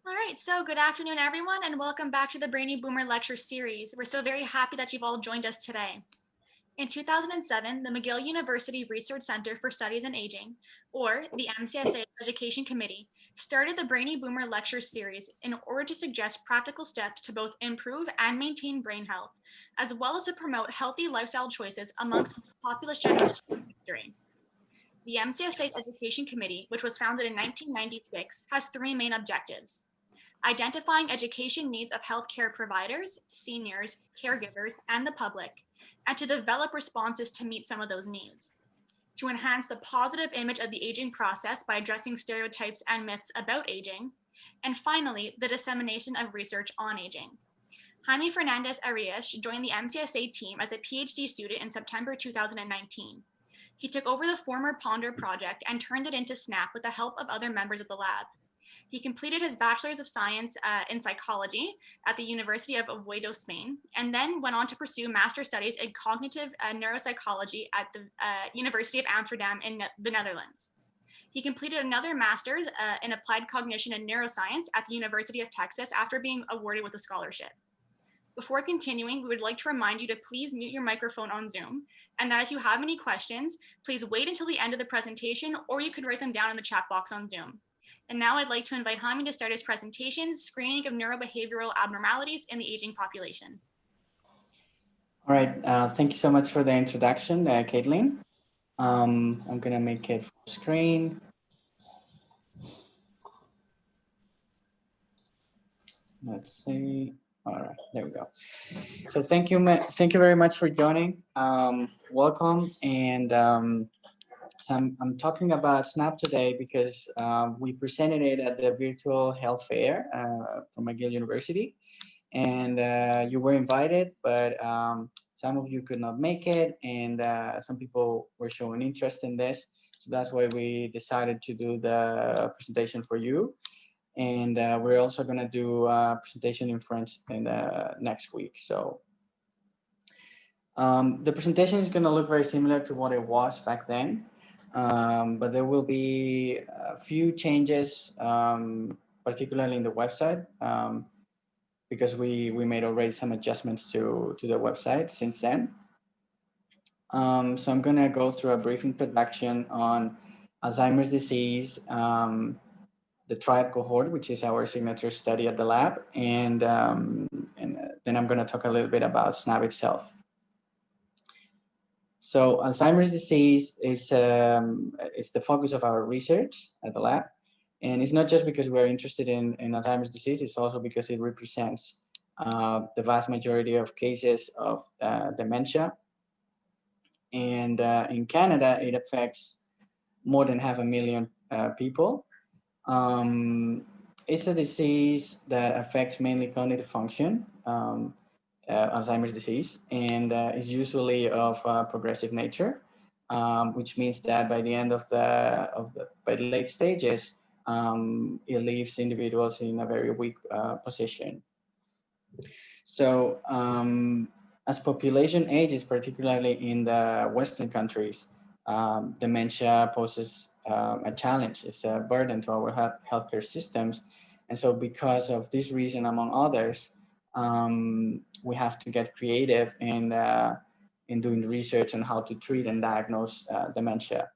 All right, so good afternoon, everyone, and welcome back to the Brainy Boomer Lecture Series. We're so very happy that you've all joined us today. In 2007, the McGill University Research Center for Studies in Aging, or the MCSA Education Committee, started the Brainy Boomer Lecture Series in order to suggest practical steps to both improve and maintain brain health, as well as to promote healthy lifestyle choices amongst the populous generation in history. The MCSA Education Committee, which was founded in 1996, has three main objectives: identifying education needs of healthcare providers, seniors, caregivers, and the public, and to develop responses to meet some of those needs. To enhance the positive image of the aging process by addressing stereotypes and myths about aging. And finally, the dissemination of research on aging. Jaime Fernandez Arias joined the MCSA team as a PhD student in September 2019. He took over the former Ponder project and turned it into SNAP with the help of other members of the lab. He completed his Bachelor's of Science in Psychology at the University of Oviedo, Spain, and then went on to pursue master's studies in cognitive neuropsychology at the University of Amsterdam in the Netherlands. He completed another master's in applied cognition and neuroscience at the University of Texas after being awarded with a scholarship. Before continuing, we would like to remind you to please mute your microphone on Zoom, and that if you have any questions, please wait until the end of the presentation, or you can write them down in the chat box on Zoom. And now I'd like to invite Jaime to start his presentation, Screening of Neurobehavioral Abnormalities in the Aging Population. All right, thank you so much for the introduction, Caitlin. I'm gonna make it full screen. Let's see. All right, there we go. So thank you very much for joining. Welcome, and so I'm talking about SNAP today because we presented it at the virtual health fair from McGill University, and you were invited, but some of you could not make it, and some people were showing interest in this. So that's why we decided to do the presentation for you. And we're also going to do a presentation in French in the next week. So the presentation is going to look very similar to what it was back then, but there will be a few changes, particularly in the website, because we made already some adjustments to the website since then. So I'm going to go through a brief introduction on Alzheimer's disease, the triad cohort, which is our signature study at the lab, and then I'm going to talk a little bit about SNAP itself. So Alzheimer's disease is it's the focus of our research at the lab, and it's not just because we're interested in Alzheimer's disease, it's also because it represents the vast majority of cases of dementia. And in Canada, it affects more than 500,000 people. It's a disease that affects mainly cognitive function, Alzheimer's disease, and is usually of progressive nature, which means that by the end of by the late stages, it leaves individuals in a very weak position. So as population ages, particularly in the Western countries, dementia poses a challenge. It's a burden to our healthcare systems. And so because of this reason, among others, we have to get creative in doing research on how to treat and diagnose dementia.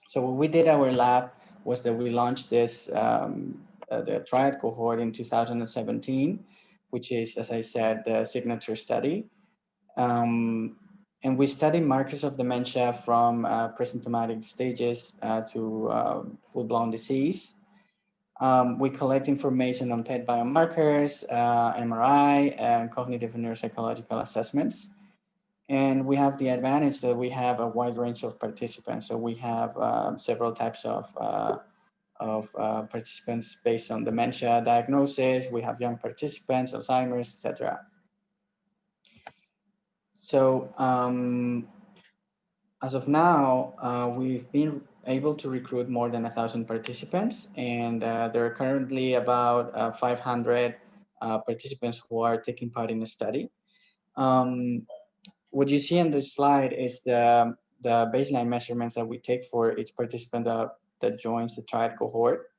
So what we did at our lab was that we launched this, the triad cohort in 2017, which is, as I said, the signature study. And we study markers of dementia from presymptomatic stages to full-blown disease. We collect information on PET biomarkers, MRI, and cognitive and neuropsychological assessments. And we have the advantage that we have a wide range of participants. So we have several types of participants based on dementia diagnosis. We have young participants, Alzheimer's, etc. So as of now, we've been able to recruit more than 1,000 participants, and there are currently about 500 participants who are taking part in the study. What you see on this slide is the baseline measurements that we take for each participant that joins the triad cohort.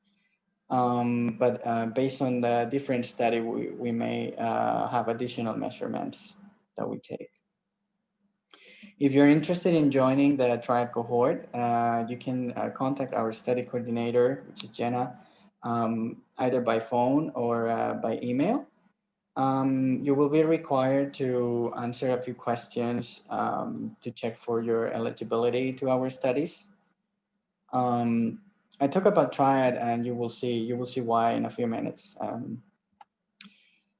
But based on the different study, we may have additional measurements that we take. If you're interested in joining the triad cohort, you can contact our study coordinator, which is Jenna, either by phone or by email. You will be required to answer a few questions to check for your eligibility to our studies. Um, I talk about triad, and you will see why in a few minutes.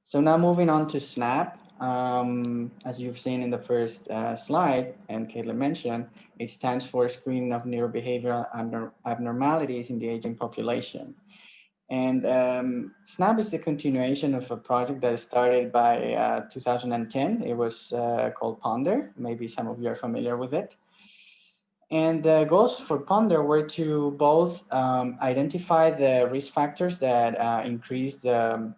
So now moving on to SNAP. As you've seen in the first slide, and Caitlin mentioned, it stands for Screening of Neurobehavioral Abnormalities in the Aging Population. And SNAP is the continuation of a project that started by 2010. It was called Ponder. Maybe some of you are familiar with it. And the goals for Ponder were to both identify the risk factors that increase the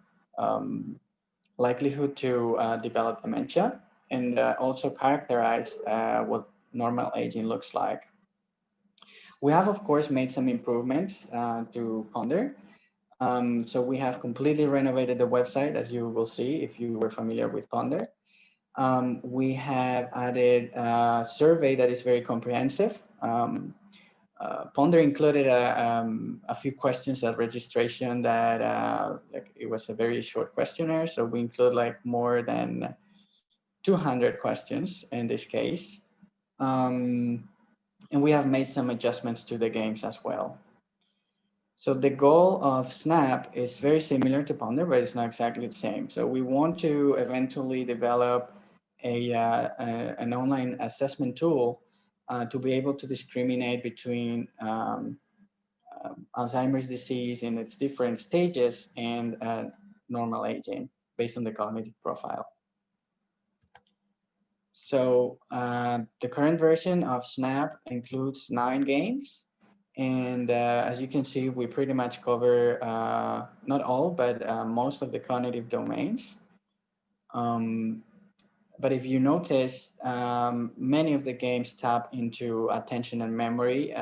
likelihood to develop dementia, and also characterize what normal aging looks like. We have, of course, made some improvements to Ponder. So we have completely renovated the website, as you will see if you were familiar with Ponder. We have added a survey that is very comprehensive. Ponder included a few questions at registration that like it was a very short questionnaire. So we include like more than 200 questions in this case. And we have made some adjustments to the games as well. So the goal of SNAP is very similar to Ponder, but it's not exactly the same. So we want to eventually develop an online assessment tool to be able to discriminate between Alzheimer's disease in its different stages and normal aging based on the cognitive profile. So the current version of SNAP includes 9 games. And as you can see, we pretty much cover not all, but most of the cognitive domains. But if you notice, many of the games tap into attention and memory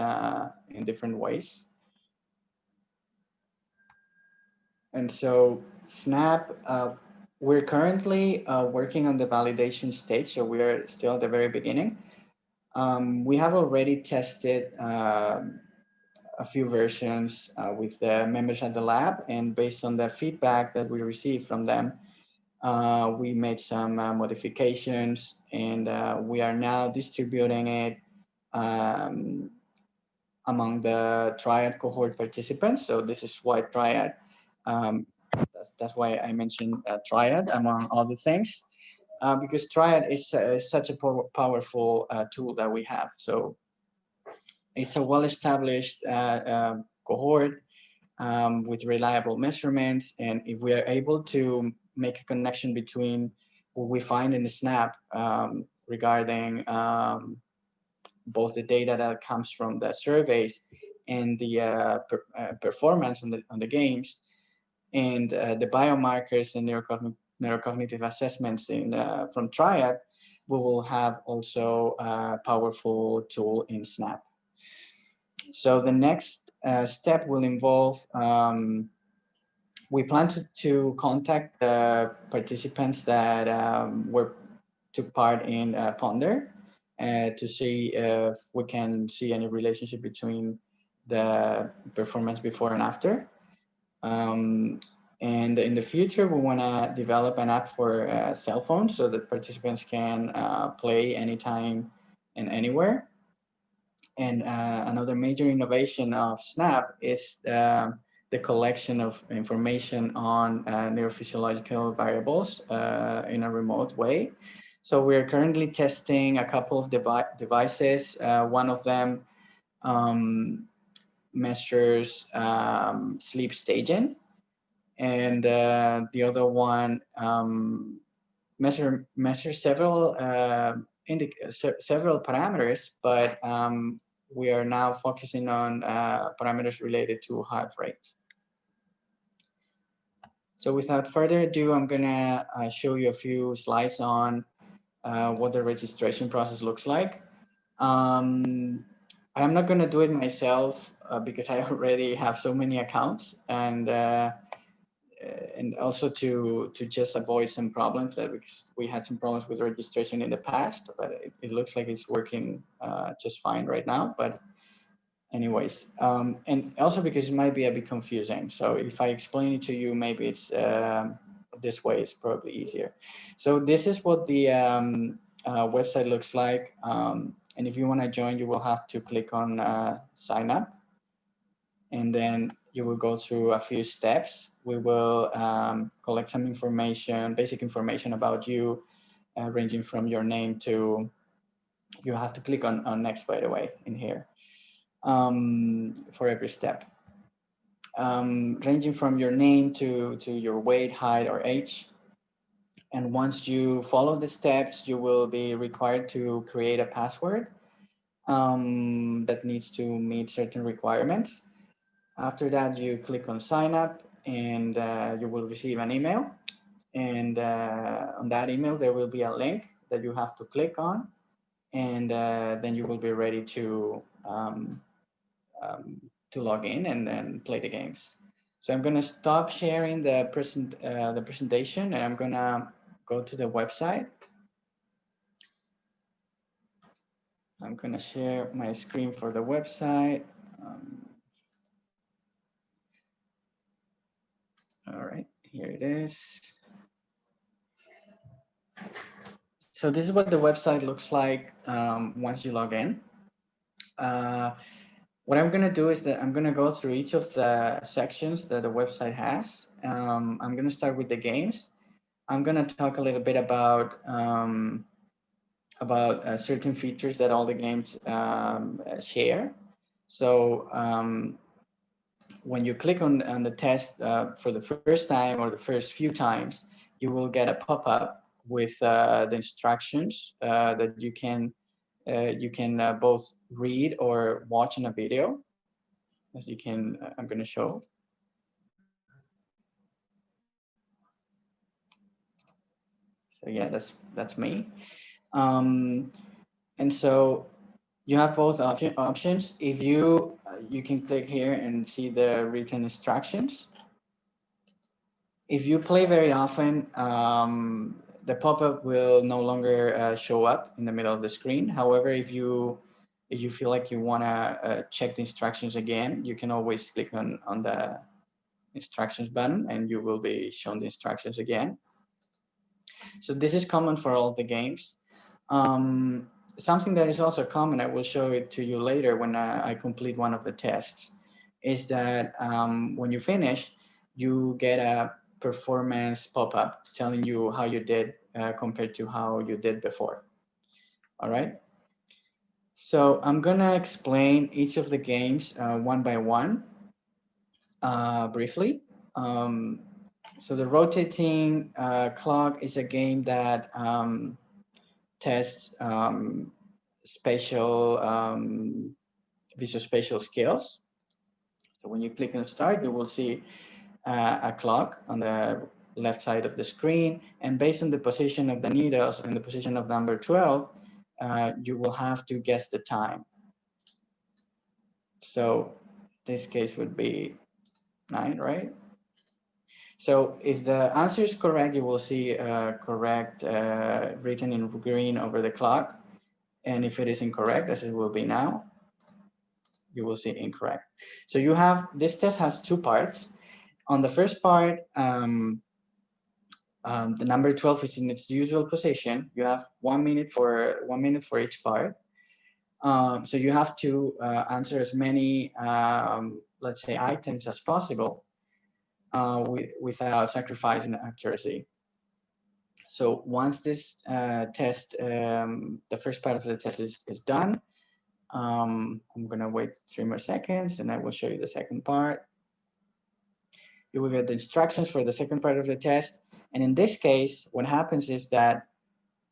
in different ways. And so SNAP, we're currently working on the validation stage, so we're still at the very beginning. We have already tested a few versions with the members at the lab, and based on the feedback that we received from them, we made some modifications, and we are now distributing it among the triad cohort participants. So this is why triad, that's why I mentioned triad among other things, because triad is such a powerful tool that we have. So it's a well-established cohort with reliable measurements. And if we are able to make a connection between what we find in the SNAP regarding both the data that comes from the surveys and the performance on the games, and the biomarkers and neurocognitive assessments from Triad, we will have also a powerful tool in SNAP. So the next step will involve, we plan to contact the participants that took part in Ponder to see if we can see any relationship between the performance before and after. And in the future, we want to develop an app for cell phones so that participants can play anytime and anywhere. And another major innovation of SNAP is the collection of information on neurophysiological variables in a remote way. So we're currently testing a couple of devices. One of them measures sleep staging, and the other one measures several several parameters, but we are now focusing on parameters related to heart rate. So without further ado, I'm gonna show you a few slides on what the registration process looks like. I'm not going to do it myself because I already have so many accounts, and also to just avoid some problems that we had some problems with registration in the past, but it looks like it's working just fine right now. But anyways, and also because it might be a bit confusing. So if I explain it to you, maybe it's this way is probably easier. So this is what the website looks like. And if you want to join, you will have to click on sign up, and then you will go through a few steps. We will collect some information, basic information about you, ranging from your name to, you have to click on next, by the way, in here, for every step. Ranging from your name to your weight, height, or age. And once you follow the steps, you will be required to create a password that needs to meet certain requirements. After that, you click on sign up, and you will receive an email. And on that email, there will be a link that you have to click on, and then you will be ready to log in and then play the games. So I'm going to stop sharing the presentation, and I'm going to go to the website. I'm going to share my screen for the website. All right, here it is. So this is what the website looks like once you log in. What I'm going to do is that I'm going to go through each of the sections that the website has. I'm going to start with the games. I'm going to talk a little bit about certain features that all the games share. So when you click on the test for the first time or the first few times, you will get a pop-up with the instructions that you can both read or watch in a video. As you can, I'm going to show. So yeah, that's me. And so you have both options. If you can click here and see the written instructions. If you play very often, the pop-up will no longer show up in the middle of the screen. However, if you feel like you want to check the instructions again, you can always click on the instructions button, and you will be shown the instructions again. So this is common for all the games. Something that is also common, I will show it to you later when I complete one of the tests, is that when you finish, you get a performance pop-up telling you how you did compared to how you did before. All right. So I'm gonna explain each of the games one by one briefly. So the rotating clock is a game that tests spatial visual-spatial skills. So when you click on start, you will see a clock on the left side of the screen, and based on the position of the needles and the position of number 12, you will have to guess the time. So this case would be 9, right? So if the answer is correct, you will see correct written in green over the clock. And if it is incorrect, as it will be now, you will see incorrect. So you have, this test has two parts. On the first part, the number 12 is in its usual position. You have 1 minute for each part. So you have to answer as many, let's say, items as possible without sacrificing accuracy. So once this test, the first part of the test is done, I'm going to wait 3 more seconds, and I will show you the second part. You will get the instructions for the second part of the test. And in this case, what happens is that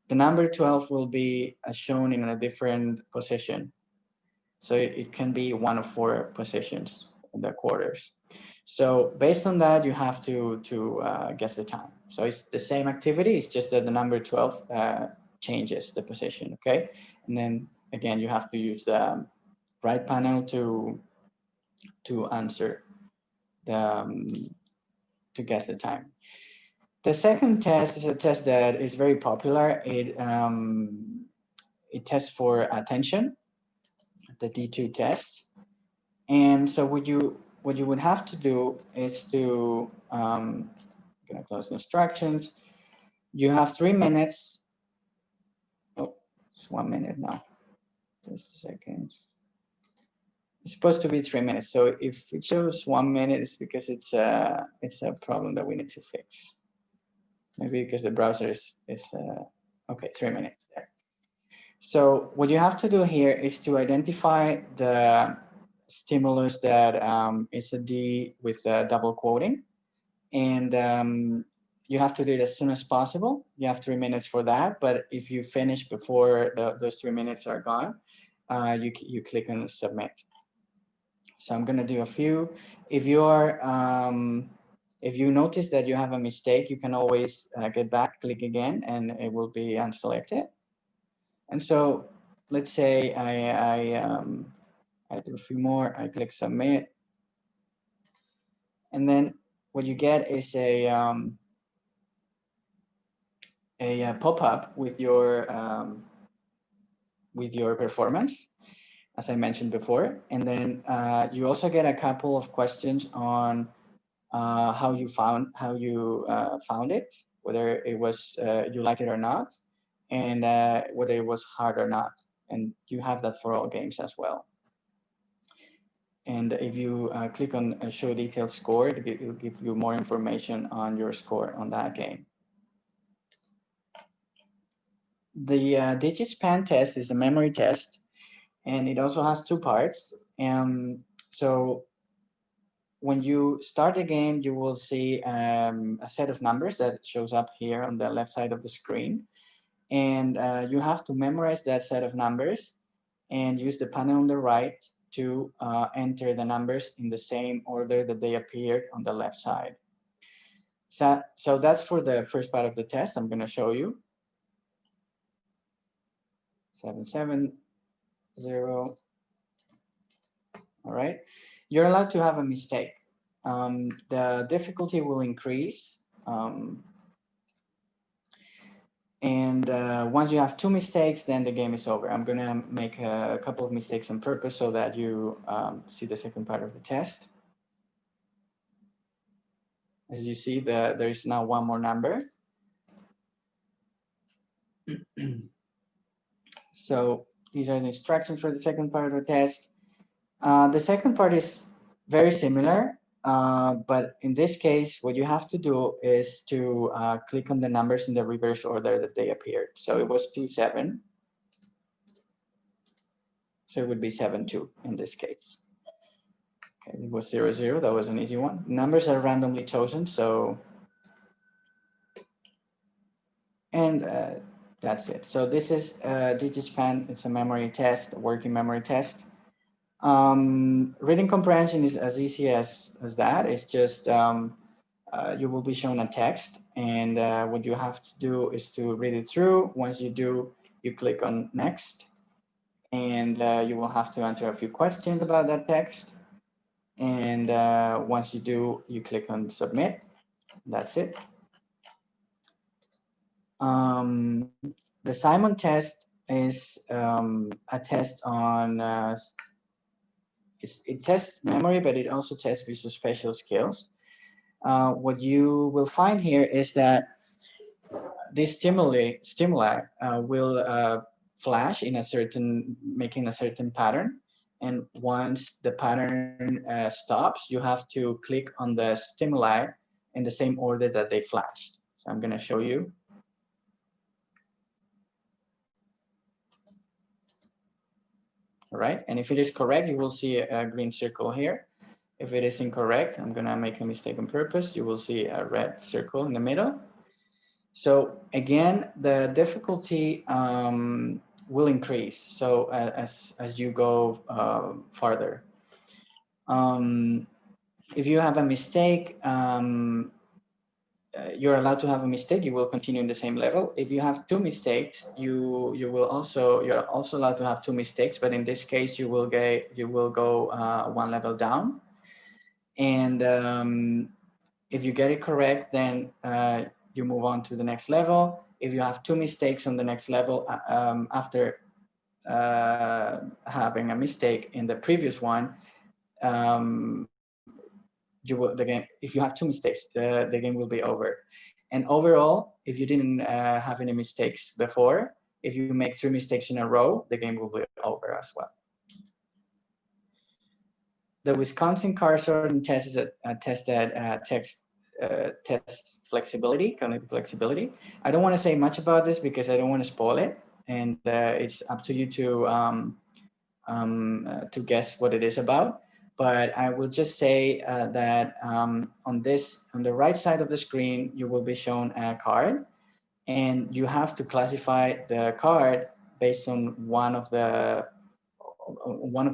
the number 12 will be shown in a different position. So it can be one of 4 positions in the quarters. So based on that, you have to guess the time. So it's the same activity, it's just that the number 12 changes the position, okay? And then again, you have to use the right panel to answer to guess the time. The second test is a test that is very popular. It tests for attention, the D2 test. And so what you would have to do is to I'm gonna close the instructions. You have 3 minutes. Oh, it's 1 minute now. Just a second. It's supposed to be 3 minutes. So if it shows 1 minute, it's because it's a problem that we need to fix. Maybe because the browser is okay, 3 minutes there. So what you have to do here is to identify the stimulus that is a D with double quoting, and you have to do it as soon as possible. You have 3 minutes for that, but if you finish before those 3 minutes are gone, you click on submit. So I'm going to do a few. If you notice that you have a mistake, you can always get back, click again, and it will be unselected. And so let's say I do a few more. I click submit, and then what you get is a pop-up with your performance, as I mentioned before. And then you also get a couple of questions on how you found it, whether it was you liked it or not, and whether it was hard or not. And you have that for all games as well. And if you click on show detailed score, it will give you more information on your score on that game. The Digispan test is a memory test, and it also has two parts. So when you start the game, you will see a set of numbers that shows up here on the left side of the screen. And you have to memorize that set of numbers and use the panel on the right to enter the numbers in the same order that they appeared on the left side. So that's for the first part of the test. I'm going to show you. 770. All right. You're allowed to have a mistake. The difficulty will increase. And once you have 2 mistakes, then the game is over. I'm going to make a couple of mistakes on purpose so that you see the second part of the test. As you see, there is now one more number. So these are the instructions for the second part of the test. The second part is very similar, but in this case, what you have to do is to click on the numbers in the reverse order that they appeared. So it was 2, 7. So it would be 7, 2 in this case. Okay, it was 0, 0. That was an easy one. Numbers are randomly chosen, so and that's it. So this is Digispan. It's a memory test, a working memory test. Reading comprehension is as easy as that. It's just you will be shown a text, and what you have to do is to read it through. Once you do, you click on next, and you will have to answer a few questions about that text. And once you do, you click on submit. That's it. The Simon test is a test on it tests memory, but it also tests visual-spatial skills. What you will find here is that this stimuli will flash in a certain, making a certain pattern. And once the pattern stops, you have to click on the stimuli in the same order that they flashed. So I'm going to show you. All right, and if it is correct, you will see a green circle here. If it is incorrect, I'm going to make a mistake on purpose. You will see a red circle in the middle. So again, the difficulty will increase. So as you go farther. If you have a mistake, you're allowed to have a mistake, you will continue in the same level. If you have two mistakes, you're also allowed to have two mistakes, but in this case you will go one level down. And if you get it correct, then you move on to the next level. If you have two mistakes on the next level after having a mistake in the previous one, the game, if you have two mistakes, the game will be over. And overall, if you didn't have any mistakes before, if you make 3 mistakes in a row, the game will be over as well. The Wisconsin car sorting test is a test that tests flexibility, cognitive flexibility. I don't want to say much about this because I don't want to spoil it, and it's up to you to guess what it is about. But I will just say that on the right side of the screen, you will be shown a card, and you have to classify the card based on one of the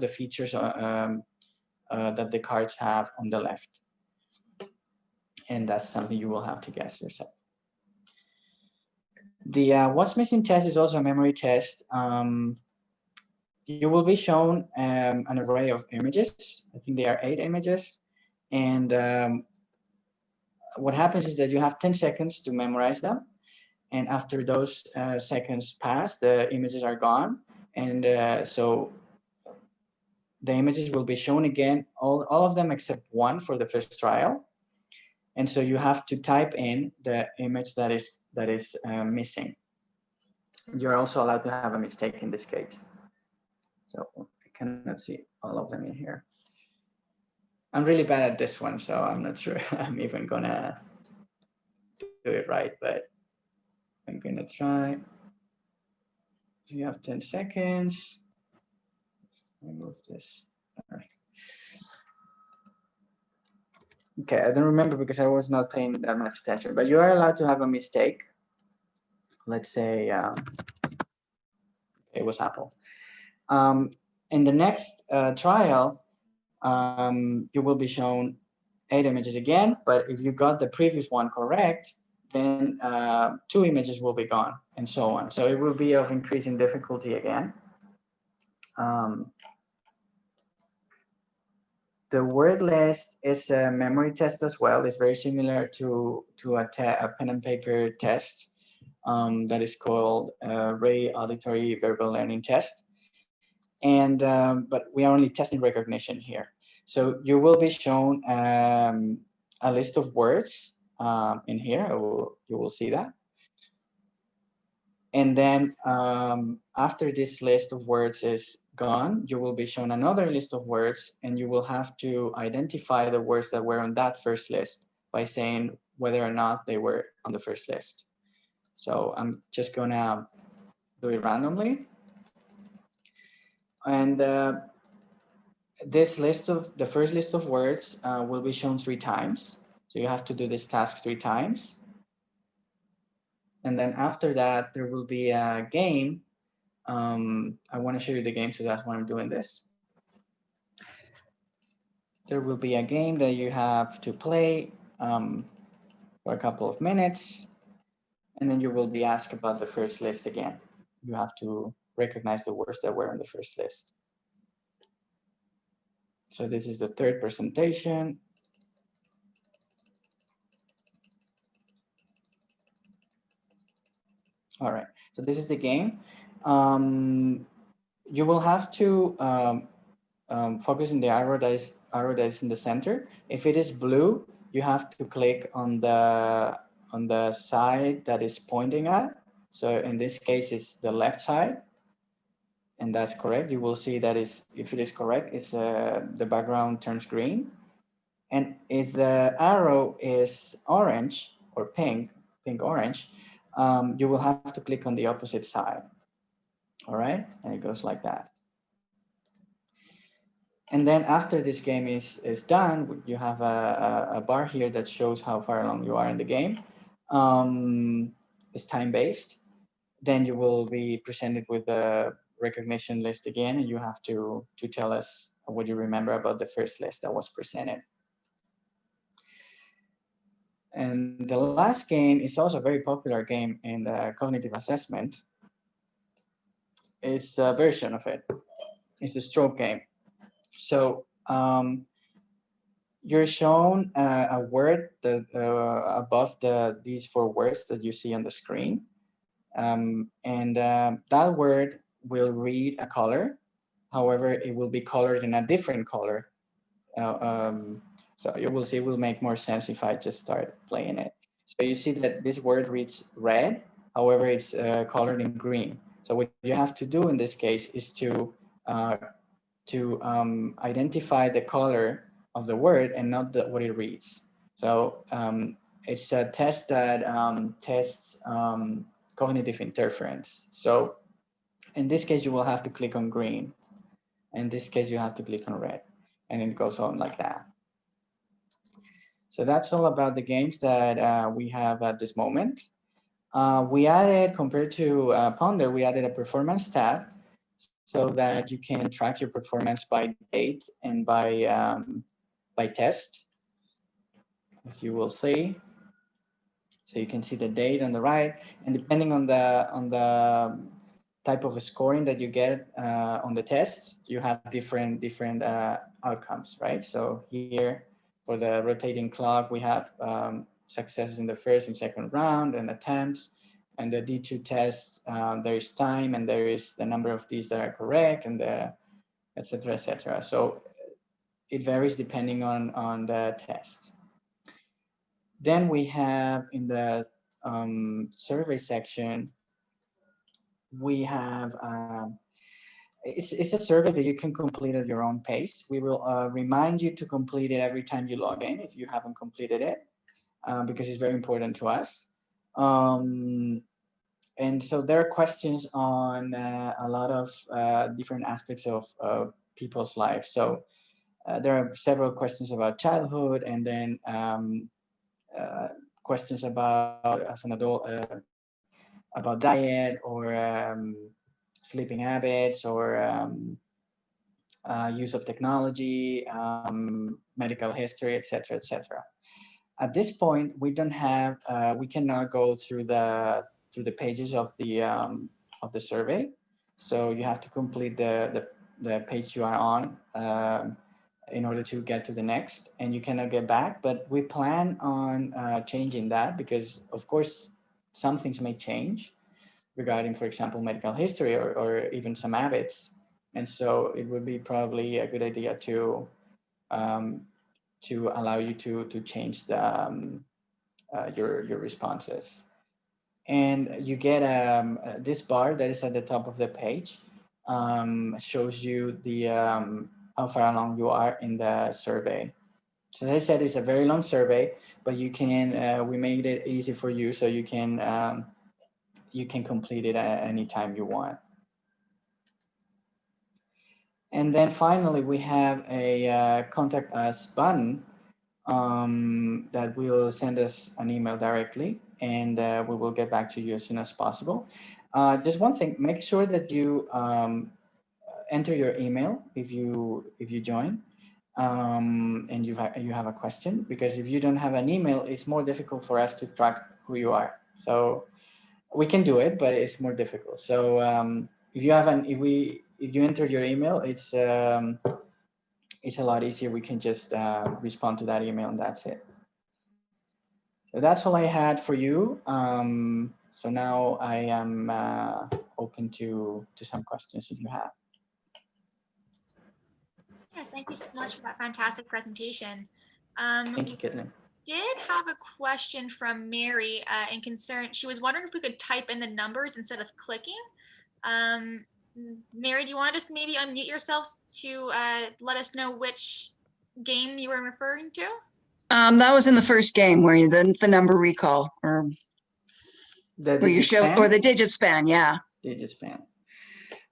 features that the cards have on the left. And that's something you will have to guess yourself. The what's missing test is also a memory test. You will be shown an array of images. I think there are 8 images. And what happens is that you have 10 seconds to memorize them. And after those seconds pass, the images are gone. And so the images will be shown again, all of them except one for the first trial. And so you have to type in the image that is missing. You're also allowed to have a mistake in this case. So I cannot see all of them in here. I'm really bad at this one, so I'm not sure I'm even gonna do it right, but I'm gonna try. So you have 10 seconds. Remove this. All right. Okay, I don't remember because I was not paying that much attention, but you are allowed to have a mistake. Let's say it was Apple. In the next trial, you will be shown 8 images again, but if you got the previous one correct, then 2 images will be gone, and so on. So it will be of increasing difficulty again. The word list is a memory test as well. It's very similar to a pen and paper test that is called Ray Auditory Verbal Learning Test. And but we are only testing recognition here. So you will be shown a list of words in here. You will see that. And then after this list of words is gone, you will be shown another list of words, and you will have to identify the words that were on that first list by saying whether or not they were on the first list. So I'm just gonna do it randomly. And this list of the first list of words will be shown 3 times. So you have to do this task 3 times. And then after that, there will be a game. I want to show you the game, so that's why I'm doing this. There will be a game that you have to play for a couple of minutes, and then you will be asked about the first list again. You have to recognize the words that were on the first list. So this is the 3rd presentation. All right, so this is the game. You will have to focus on the arrow that is in the center. If it is blue, you have to click on the side that is pointing at. So in this case, it's the left side, and that's correct. You will see that if it is correct, it's the background turns green. And if the arrow is orange or pink-orange, you will have to click on the opposite side. All right, and it goes like that. And then after this game is done, you have a bar here that shows how far along you are in the game. It's time-based. Then you will be presented with the recognition list again, and you have to tell us what you remember about the first list that was presented. And the last game is also a very popular game in the cognitive assessment. It's a version of it. It's the stroke game. So you're shown a word that above these four words that you see on the screen. And that word will read a color. However, it will be colored in a different color. Uh, um, so you will see it will make more sense if I just start playing it. So you see that this word reads red. However, it's colored in green. So what you have to do in this case is uh, identify the color of the word and not what it reads. So it's a test that tests cognitive interference. So in this case, you will have to click on green. In this case, you have to click on red. And it goes on like that. So that's all about the games that we have at this moment. We added, compared to Ponder, we added a performance tab so that you can track your performance by date and by test, as you will see. So you can see the date on the right, and depending on the type of scoring that you get on the test, you have different outcomes, right? So here for the rotating clock, we have successes in the first and second round and attempts. And the D2 test, there is time and there is the number of these that are correct and the et cetera, et cetera. So it varies depending on the test. Then we have in the survey section, we have, it's a survey that you can complete at your own pace. We will remind you to complete it every time you log in if you haven't completed it, because it's very important to us. And so there are questions on a lot of different aspects of people's lives. So there are several questions about childhood, and then questions about, as an adult, about diet or sleeping habits or use of technology, medical history, etc., etc. At this point, we don't have, we cannot go through the pages of the survey. So you have to complete the page you are on in order to get to the next, and you cannot get back. But we plan on changing that because, of course, some things may change regarding, for example, medical history or even some habits. And so it would be probably a good idea um, to allow you to change your responses. And you get this bar that is at the top of the page, shows you the how far along you are in the survey. So as I said, it's a very long survey, but you can we made it easy for you, so you can complete it at any time you want. And then finally, we have a contact us button that will send us an email directly, and we will get back to you as soon as possible. Just one thing, make sure that you enter your email if you join, and you have a question, because if you don't have an email, it's more difficult for us to track who you are. So we can do it, but it's more difficult. So if you enter your email, it's a lot easier. We can just respond to that email, and that's it. So that's all I had for you. So now I am open to some questions if you have. Yeah, thank you so much for that fantastic presentation. Thank you, Caitlin. Did have a question from Mary in concern. She was wondering if we could type in the numbers instead of clicking. Mary, do you want to just maybe unmute yourselves to let us know which game you were referring to? That was in the first game where the number recall, or where you show, or the Digispan, yeah. Digispan.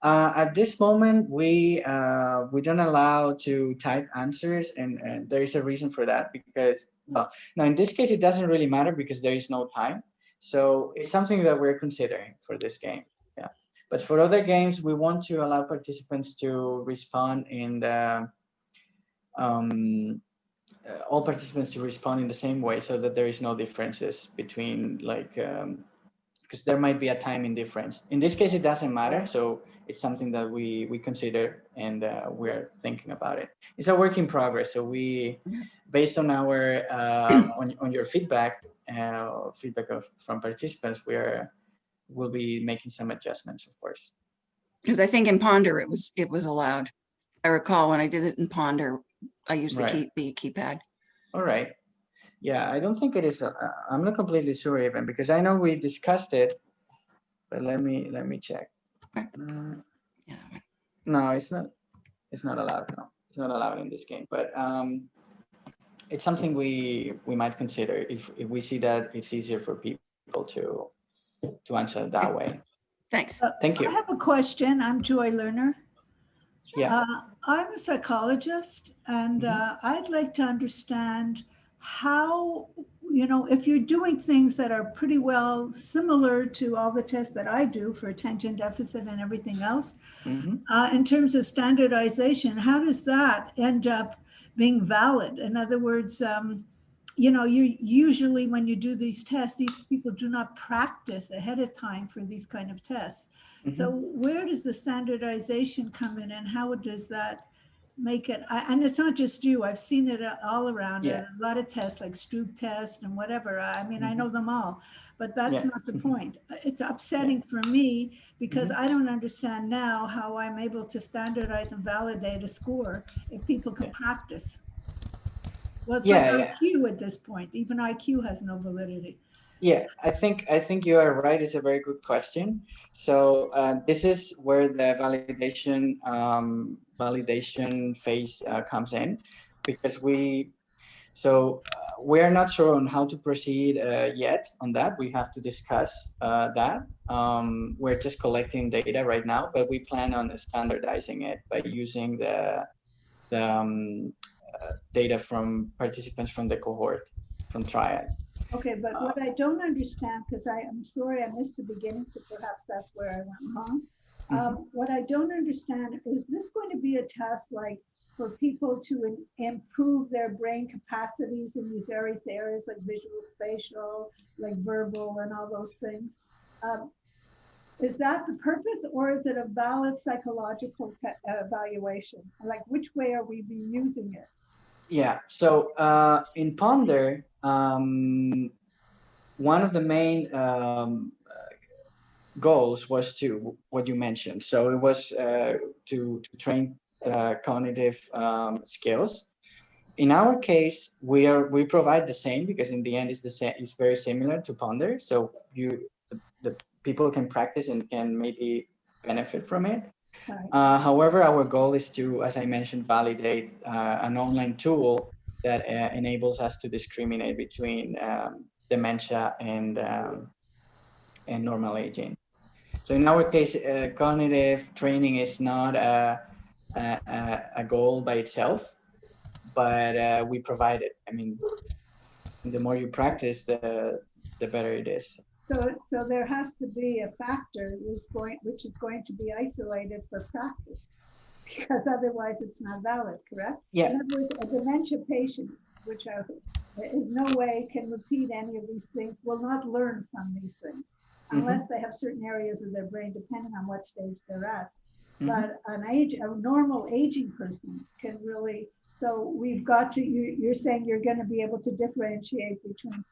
At this moment, we don't allow to type answers, and there is a reason for that, because, well, now in this case, it doesn't really matter because there is no time. So it's something that we're considering for this game. Yeah. But for other games, we want to allow participants to respond in the all participants to respond in the same way, so that there is no differences between like, because there might be a timing difference. In this case, it doesn't matter. So it's something that we consider, and we're thinking about it. It's a work in progress. So we, based on our on your feedback, from participants, we'll be making some adjustments, of course. Because I think in Ponder it was allowed. I recall when I did it in Ponder, I used the keypad. All right. Yeah, I don't think it is. I'm not completely sure even, because I know we discussed it, but let me check. Okay. No, it's not. It's not allowed. No, it's not allowed in this game. But it's something we might consider if we see that it's easier for people to answer that way. Thanks. Thank you. I have a question. I'm Joy Lerner. Yeah. I'm a psychologist, and I'd like to understand how, if you're doing things that are pretty well similar to all the tests that I do for attention deficit and everything else, in terms of standardization, how does that end up being valid? In other words, you usually, when you do these tests, these people do not practice ahead of time for these kind of tests. So where does the standardization come in, and how does that make it? And it's not just you, I've seen it all around. A lot of tests like Stroop test and whatever. I mean, I know them all, but that's not the point. It's upsetting for me, because I don't understand now how I'm able to standardize and validate a score if people can practice. Well, it's like IQ at this point. Even IQ has no validity. Yeah, I think you are right. It's a very good question. So this is where the validation phase comes in, because we are not sure on how to proceed yet on that. We have to discuss that. We're just collecting data right now, but we plan on standardizing it by using the data from participants from the cohort, from Triad. Okay, but what I don't understand, because I'm sorry I missed the beginning, so perhaps that's where I went wrong. What I don't understand, is this going to be a test like for people to improve their brain capacities in these various areas like visual, spatial, like verbal and all those things? Is that the purpose, or is it a valid psychological evaluation? Like, which way are we using it? Yeah, so in Ponder, one of the main goals was to what you mentioned. So it was to train cognitive skills. In our case, we provide the same, because in the end it's the same. It's very similar to Ponder. So the people can practice and can maybe benefit from it. However, our goal is to, as I mentioned, validate an online tool that enables us to discriminate between dementia and normal aging. So in our case, cognitive training is not a goal by itself, but we provide it. I mean, the more you practice, the better it is. So there has to be a factor which is going to be isolated for practice, because otherwise it's not valid, correct? Yeah. In other words, a dementia patient, which is no way can repeat any of these things, will not learn from these things unless they have certain areas of their brain, depending on what stage they're at. But a normal aging person can really. So we've got to. You're saying you're going to be able to differentiate between,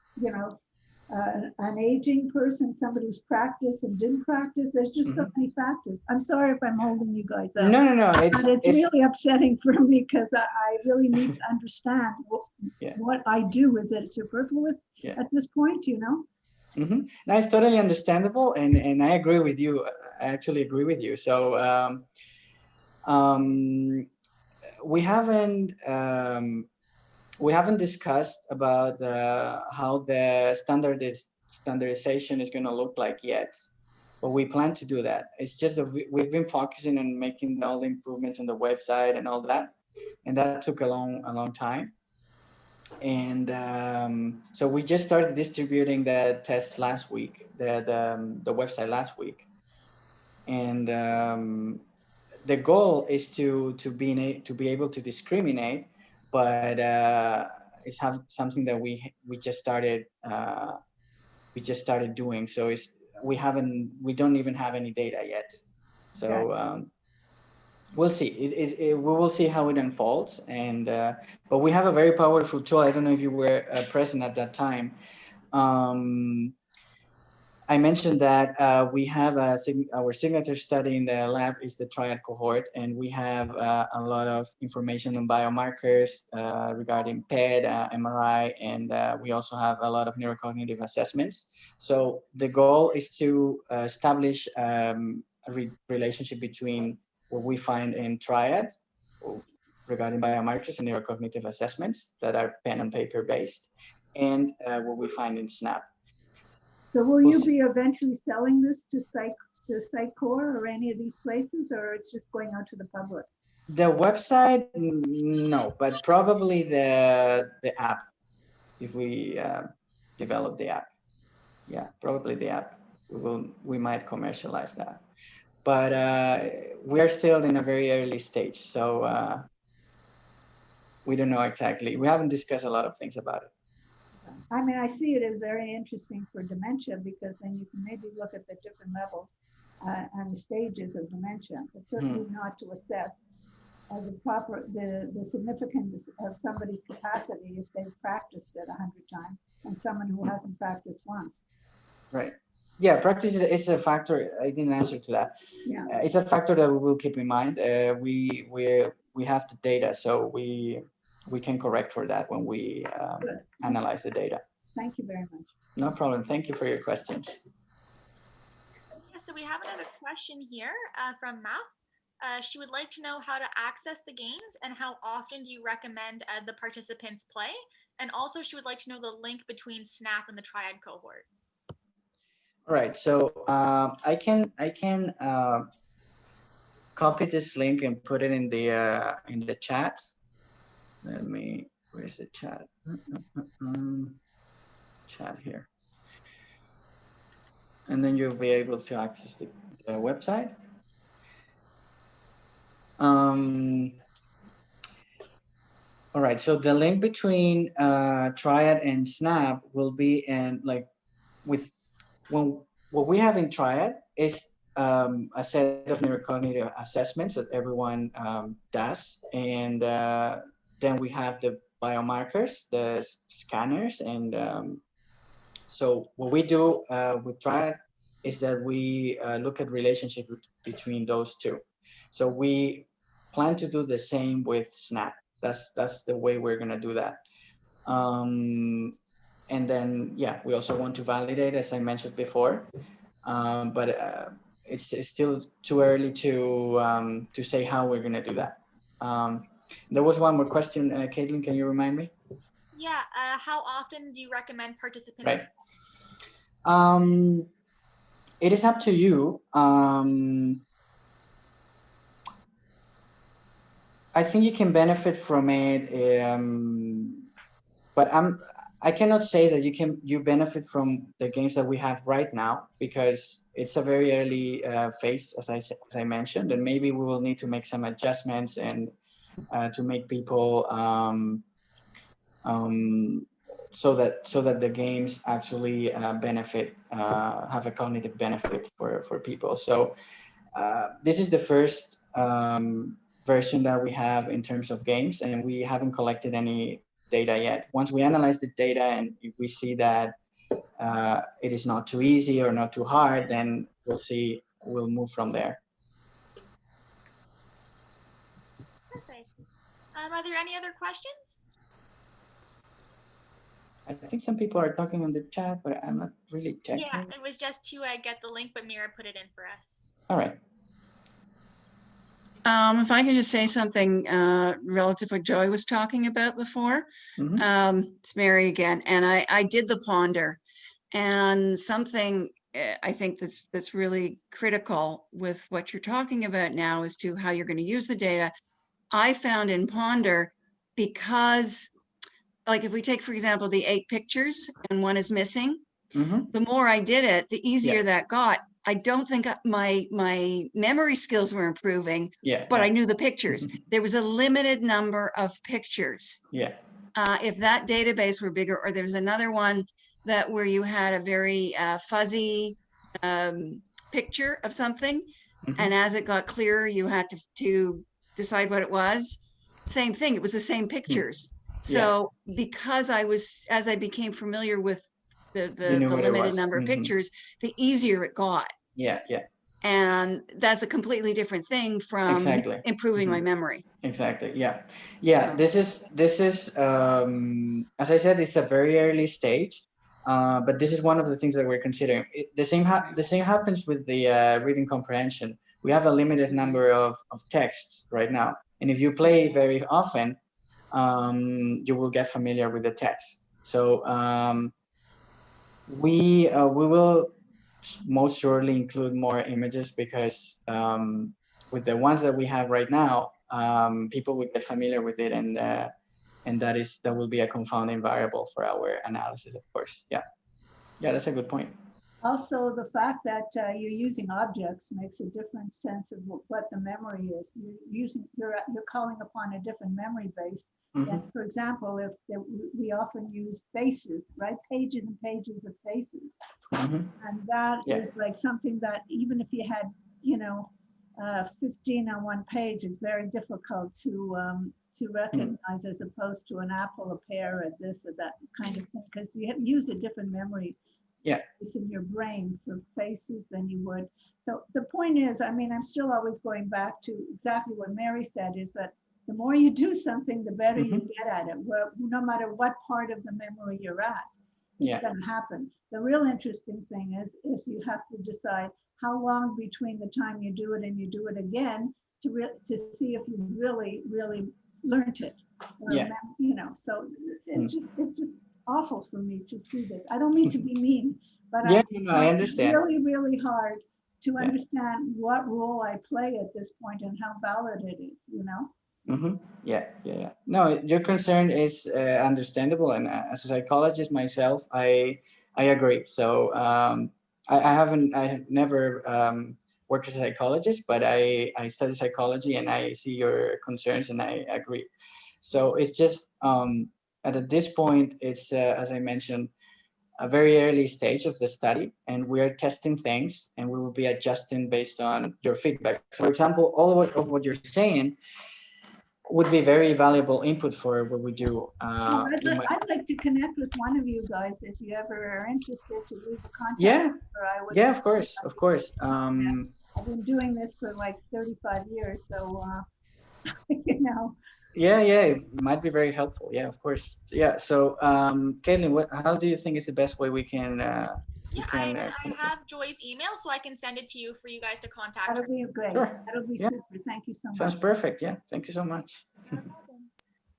an aging person, somebody who's practiced and didn't practice. There's just so many factors. I'm sorry if I'm holding you guys up. No. It's really upsetting for me, because I really need to understand what I do. Is it superfluous at this point, No, it's totally understandable, and I agree with you. I actually agree with you. So we haven't discussed about how the standardization is going to look like yet, but we plan to do that. It's just that we've been focusing on making all the improvements on the website and all that, and that took a long time. And so we just started distributing the tests last week, the website last week, and the goal is to be able to discriminate, but something that we just started doing. So we don't even have any data yet. So we'll see. We will see how it unfolds. And but we have a very powerful tool. I don't know if you were present at that time. I mentioned that we have our signature study in the lab is the triad cohort, and we have a lot of information on biomarkers regarding PET, MRI, and we also have a lot of neurocognitive assessments. So the goal is to establish a relationship between what we find in triad regarding biomarkers and neurocognitive assessments that are pen and paper based, and what we find in SNAP. So will you be eventually selling this to Sitecore or any of these places, or it's just going out to the public? The website, no, but probably the app, if we develop the app. Yeah, probably the app. We might commercialize that. But we are still in a very early stage, so we don't know exactly. We haven't discussed a lot of things about it. I mean, I see it as very interesting for dementia, because then you can maybe look at the different levels and the stages of dementia, but certainly not to assess as the significance of somebody's capacity if they've practiced it 100 times and someone who hasn't practiced once. Right. Yeah, practice is a factor. I didn't answer to that. Yeah, it's a factor that we will keep in mind. We have the data, so we can correct for that when we analyze the data. Thank you very much. No problem. Thank you for your questions. Yeah, so we have another question here from Math. She would like to know how to access the games and how often do you recommend the participants play? And also she would like to know the link between SNAP and the triad cohort. All right, so I can copy this link and put it in the chat. Where's the chat? Chat here. And then you'll be able to access the website. All right, so the link between Triad and SNAP will be what we have in Triad is a set of neurocognitive assessments that everyone does, and then we have the biomarkers, the scanners, and so what we do with Triad is that we look at relationship between those two. So we plan to do the same with SNAP. That's the way we're gonna do that. And then, yeah, we also want to validate, as I mentioned before, but it's still too early to say how we're gonna do that. There was one more question, Caitlin, can you remind me? Yeah, how often do you recommend participants? Right. It is up to you. I think you can benefit from it, but I cannot say that you benefit from the games that we have right now, because it's a very early phase, as I mentioned, and maybe we will need to make some adjustments and to make people so that the games actually benefit, have a cognitive benefit for people. So this is the first version that we have in terms of games, and we haven't collected any data yet. Once we analyze the data and if we see that it is not too easy or not too hard, then we'll move from there. Perfect. Are there any other questions? I think some people are talking on the chat, but I'm not really checking. Yeah, it was just to get the link, but Mira put it in for us. All right. If I can just say something relative to what Joey was talking about before. It's Mary again, and I did the Ponder, and something I think that's really critical with what you're talking about now as to how you're going to use the data. I found in Ponder, because like if we take, for example, the 8 pictures and one is missing, the more I did it, the easier that got. I don't think my memory skills were improving, but I knew the pictures. There was a limited number of pictures. if that database were bigger, or there's another one that where you had a very fuzzy picture of something, and as it got clearer, you had to decide what it was. Same thing, it was the same pictures. So because as I became familiar with the limited number of pictures, the easier it got. Yeah. And that's a completely different thing from improving my memory. Exactly. Yeah. So. This is as I said, it's a very early stage, but this is one of the things that we're considering. The same happens with the reading comprehension. We have a limited number of texts right now, and if you play very often, you will get familiar with the text. So we will most surely include more images because with the ones that we have right now, people will get familiar with it, and that will be a confounding variable for our analysis, of course. Yeah, that's a good point. Also, the fact that you're using objects makes a different sense of what the memory is. You're calling upon a different memory base. And for example, if we often use faces, right? Pages and pages of faces. And that is like something that even if you had, 15 on one page, it's very difficult to recognize as opposed to an apple, a pear, or this or that kind of thing, because you use a different memory in your brain for faces than you would. So the point is, I mean, I'm still always going back to exactly what Mary said, is that the more you do something, the better you get at it. No matter what part of the memory you're at, it's going to happen. The real interesting thing is you have to decide how long between the time you do it and you do it again to see if you really learned it. So it's just awful for me to see this. I don't mean to be mean, but I understand. It's really hard to understand what role I play at this point and how valid it is, Yeah. No, your concern is understandable, and as a psychologist myself, I agree. So I have never worked as a psychologist, but I study psychology, and I see your concerns, and I agree. So it's just at this point, it's as I mentioned, a very early stage of the study, and we are testing things, and we will be adjusting based on your feedback. For example, all of what you're saying would be very valuable input for what we do. I'd like to connect with one of you guys if you ever are interested to leave a contact. Yeah, of course. I've been doing this for like 35 years, so Yeah, it might be very helpful. Yeah, of course. Yeah. So, Caitlin, how do you think is the best way we can? I have Joy's email, so I can send it to you for you guys to contact her. That'll be great. Sure. That'll be super. Thank you so much. Sounds perfect. Yeah. Thank you so much.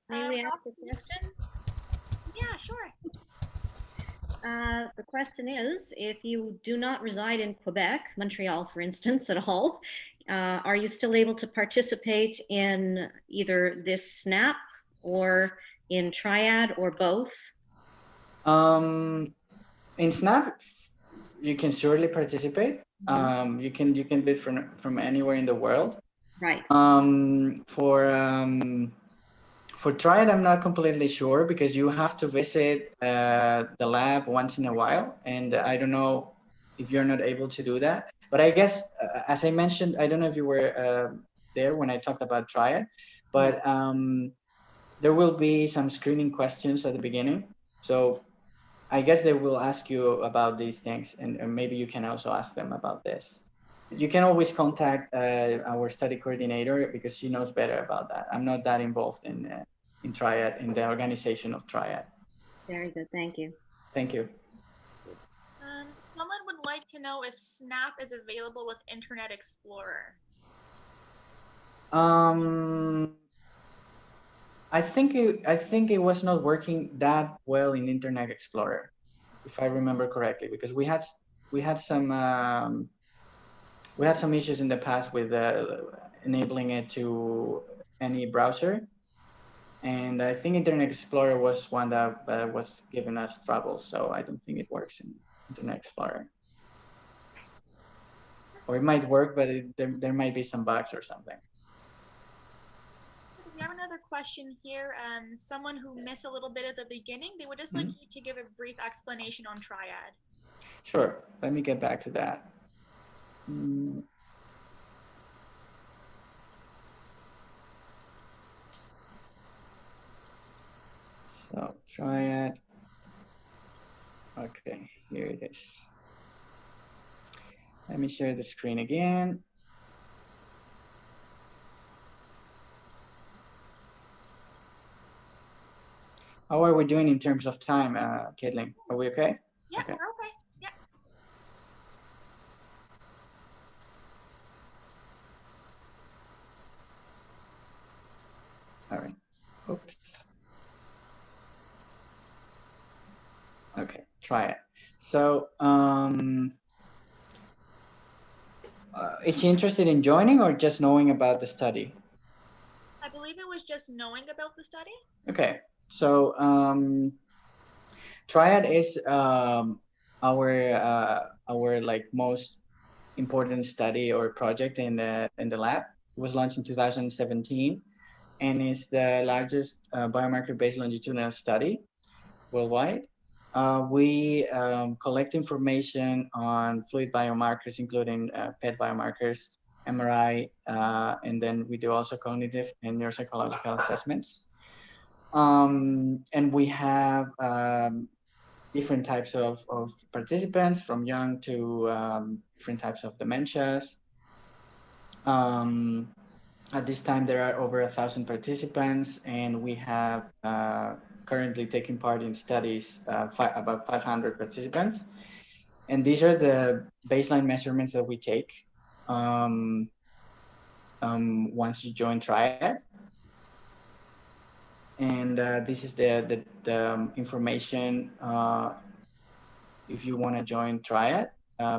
May we ask a question? Yeah, sure. The question is, if you do not reside in Quebec, Montreal, for instance, at all, are you still able to participate in either this SNAP or in Triad or both? In SNAP, you can surely participate. You can bid from anywhere in the world. Right. For Triad, I'm not completely sure because you have to visit the lab once in a while, and I don't know if you're not able to do that. But I guess, as I mentioned, I don't know if you were there when I talked about Triad, but there will be some screening questions at the beginning. So I guess they will ask you about these things, and maybe you can also ask them about this. You can always contact our study coordinator because she knows better about that. I'm not that involved in Triad, in the organization of Triad. Very good. Thank you. Thank you. Someone would like to know if Snap is available with Internet Explorer. I think it was not working that well in Internet Explorer, if I remember correctly, because we had some issues in the past with enabling it to any browser, and I think Internet Explorer was one that was giving us trouble. So I don't think it works in Internet Explorer, or it might work, but there might be some bugs or something. Yeah, have another question here. Someone who missed a little bit at the beginning, they would just like you to give a brief explanation on triad. Sure. Let me get back to that. So triad. Okay, here it is. Let me share the screen again. How are we doing in terms of time, Caitlin? Are we okay? Yeah, Okay. we're okay. Yeah. All right. Oops. Okay, try it. So, is she interested in joining or just knowing about the study? I believe it was just knowing about the study. Okay, so triad is our like most important study or project in the lab. It was launched in 2017 and is the largest biomarker-based longitudinal study worldwide. We collect information on fluid biomarkers, including PET biomarkers, MRI, and then we do also cognitive and neuropsychological assessments. And we have different types of participants, from young to different types of dementias. At this time, there are over 1,000 participants, and we have currently taking part in studies, about 500 participants. And these are the baseline measurements that we take once you join Triad. And this is the information. If you want to join Triad,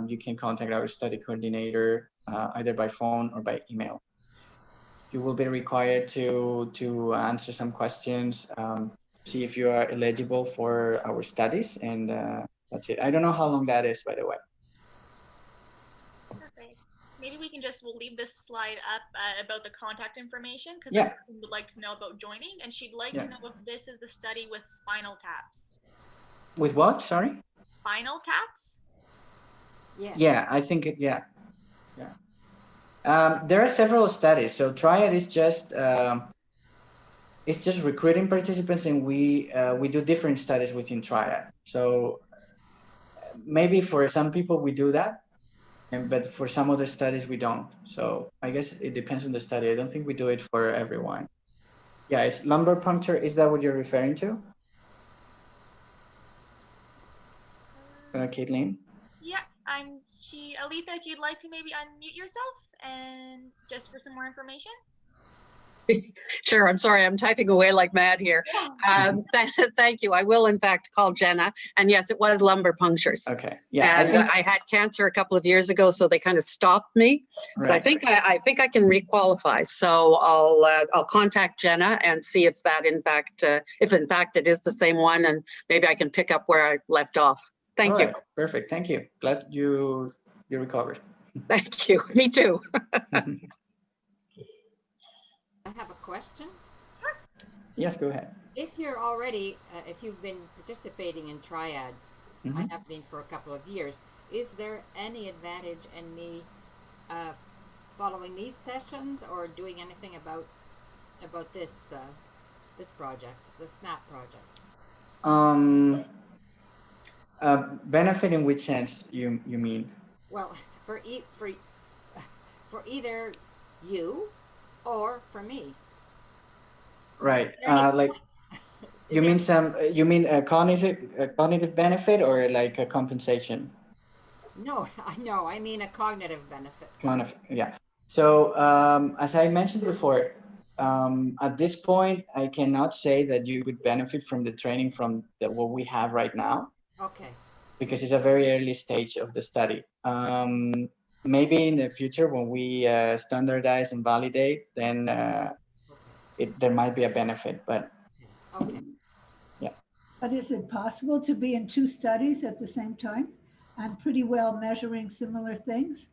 you can contact our study coordinator either by phone or by email. You will be required to answer some questions, see if you are eligible for our studies, and that's it. I don't know how long that is, by the way. Perfect. Maybe we can we'll leave this slide up about the contact information, because Yeah. the person would like to know about joining, and she'd like Yeah. to know if this is the study with spinal taps. With what? Sorry? Spinal taps? Yeah. Yeah, I think it, yeah. There are several studies. So Triad is just it's just recruiting participants, and we do different studies within Triad. So maybe for some people we do that, but for some other studies we don't. So I guess it depends on the study. I don't think we do it for everyone. Yeah, it's lumbar puncture. Is that what you're referring to, Caitlin? Yeah, Aletha, if you'd like to maybe unmute yourself and just for some more information. Sure. I'm sorry. I'm typing away like mad here. Thank you. I will, in fact, call Jenna. And yes, it was lumbar punctures. Okay. Yeah. And I had cancer a couple of years ago, so they kind of stopped me. Right. But I think I can requalify. So I'll contact Jenna and see if that in fact it is the same one, and maybe I can pick up where I left off. Thank you. Right. Perfect. Thank you. Glad you recovered. Thank you. Me too. I have a question. Yes, go ahead. If you're already, if you've been participating in Triad, I have been for a couple of years, is there any advantage in me following these sessions or doing anything about this this project, the SNAP project? Benefit in which sense you mean? Well, for either you or for me. Right. Like you mean a cognitive benefit or like a compensation? No, I mean a cognitive benefit. Yeah. So as I mentioned before, at this point, I cannot say that you would benefit from the training from what we have right now. Okay. Because it's a very early stage of the study. Maybe in the future when we standardize and validate, then there might be a benefit, but okay. Yeah. But is it possible to be in two studies at the same time and pretty well measuring similar things?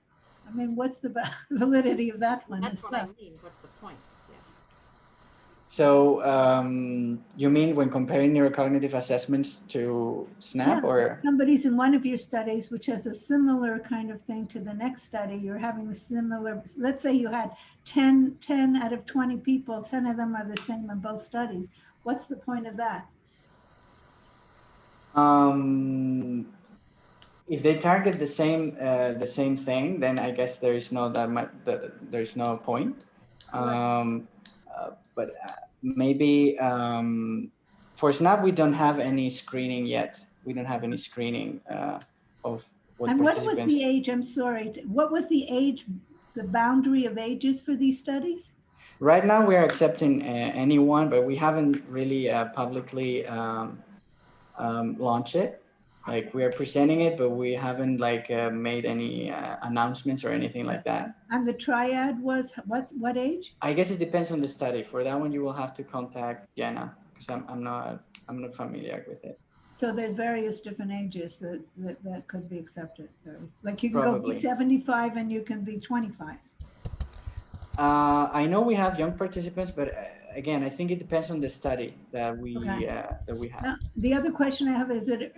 I mean, what's the validity of that one? That's what I mean. What's the point? Yes. So you mean when comparing neurocognitive assessments to SNAP, Yeah, or? somebody's in one of your studies, which has a similar kind of thing to the next study. You're having the similar, let's say you had 10 out of 20 people, 10 of them are the same in both studies. What's the point of that? If they target the same thing, then I guess there is no that much. There's no point. But maybe for SNAP we don't have any screening yet. We don't have any screening of what And what was participants. the age, I'm sorry, what was the age, the boundary of ages for these studies? Right now we are accepting anyone, but we haven't really publicly launched it. Like we are presenting it, but we haven't like made any announcements or anything like that. And the triad was what age? I guess it depends on the study. For that one, you will have to contact Jenna because I'm not familiar with it. So there's various different ages that could be accepted. Like you can Probably. go be 75 and you can be 25. I know we have young participants, but again, I think it depends on the study that we have. The other question I have is it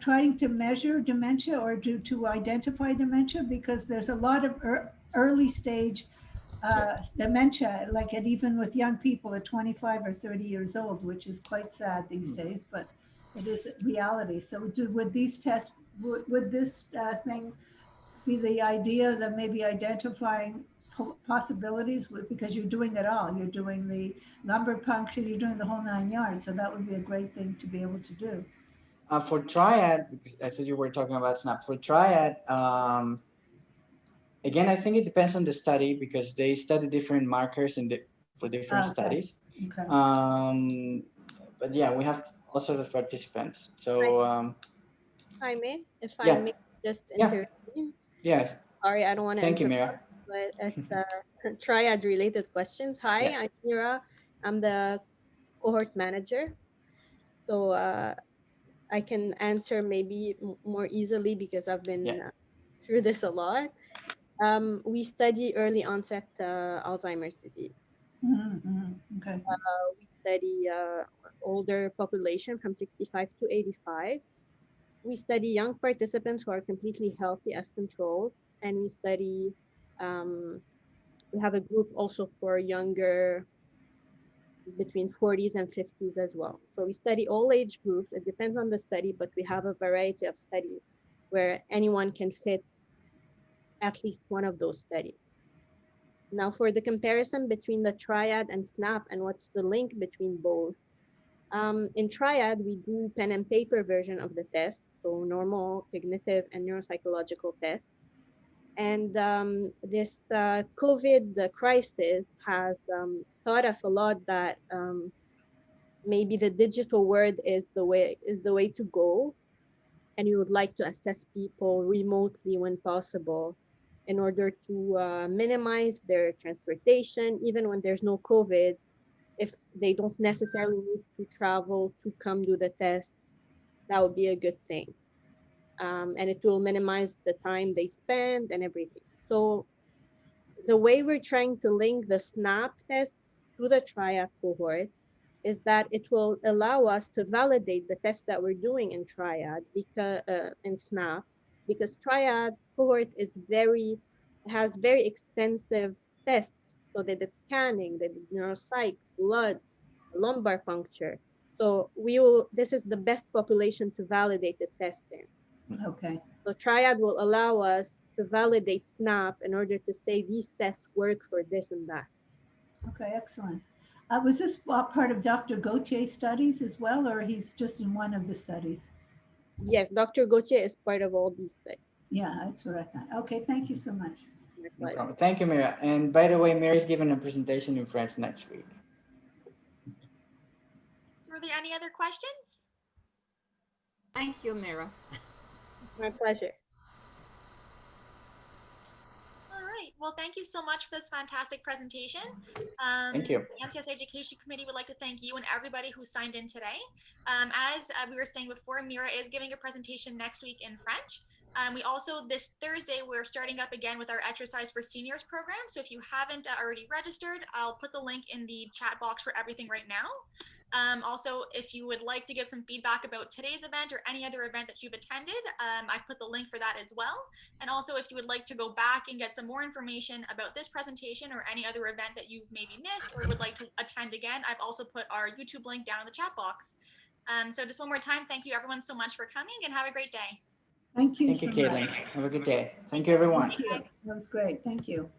trying to measure dementia or to identify dementia, because there's a lot of early stage dementia, like even with young people at 25 or 30 years old, which is quite sad these days, but it is reality. So would these tests, would this thing be the idea that maybe identifying possibilities with, because you're doing it all, you're doing the lumbar puncture, you're doing the whole 9 yards, so that would be a great thing to be able to do. For triad, because I said you were talking about SNAP. For triad, again, I think it depends on the study because they study different markers for different studies. Okay. But yeah, we have all sorts of participants. So I may, if yeah. I may just intervene. Yeah. Sorry, I don't want to. Thank you, Mira. But it's triad related questions. Hi, I'm Mira. I'm the cohort manager. So I can answer maybe more easily because I've been through this a lot. We study early onset Alzheimer's disease. Okay. We study older population from 65 to 85. We study young participants who are completely healthy as controls, and we study, we have a group also for younger, between 40s and 50s as well. So we study all age groups. It depends on the study, but we have a variety of studies where anyone can fit at least one of those studies. Now for the comparison between the triad and SNAP and what's the link between both. In triad, we do pen and paper version of the test, so normal, cognitive, and neuropsychological tests. And this COVID crisis has taught us a lot that maybe the digital world is the way to go, and we would like to assess people remotely when possible in order to minimize their transportation, even when there's no COVID. If they don't necessarily need to travel to come do the test, that would be a good thing. And it will minimize the time they spend and everything. So the way we're trying to link the SNAP tests to the triad cohort is that it will allow us to validate the test that we're doing in triad because in SNAP, because triad cohort has very extensive tests, so they did scanning, they did neuropsych, blood, lumbar puncture. So this is the best population to validate the testing. Okay. So triad will allow us to validate SNAP in order to say these tests work for this and that. Okay, excellent. Was this part of Dr. Gautier's studies as well, or he's just in one of the studies? Yes, Dr. Gautier is part of all these studies. Yeah, that's what I thought. Okay, thank you so much. No problem. Thank you, Mira. And by the way, Mira's giving a presentation in France next week. So are there any other questions? Thank you, Mira. My pleasure. All right. Well, thank you so much for this fantastic presentation. Thank you. The MTS Education Committee would like to thank you and everybody who signed in today. As we were saying before, Mira is giving a presentation next week in French. We also, this Thursday, we're starting up again with our Exercise for Seniors program. So if you haven't already registered, I'll put the link in the chat box for everything right now. Also, if you would like to give some feedback about today's event or any other event that you've attended, I put the link for that as well. And also, if you would like to go back and get some more information about this presentation or any other event that you've maybe missed or would like to attend again, I've also put our YouTube link down in the chat box. So just one more time, thank you everyone so much for coming and have a great day. Thank you Thank so you, much. Caitlin. Have a good day. Thank you, everyone. Thank you. That was great. Thank you.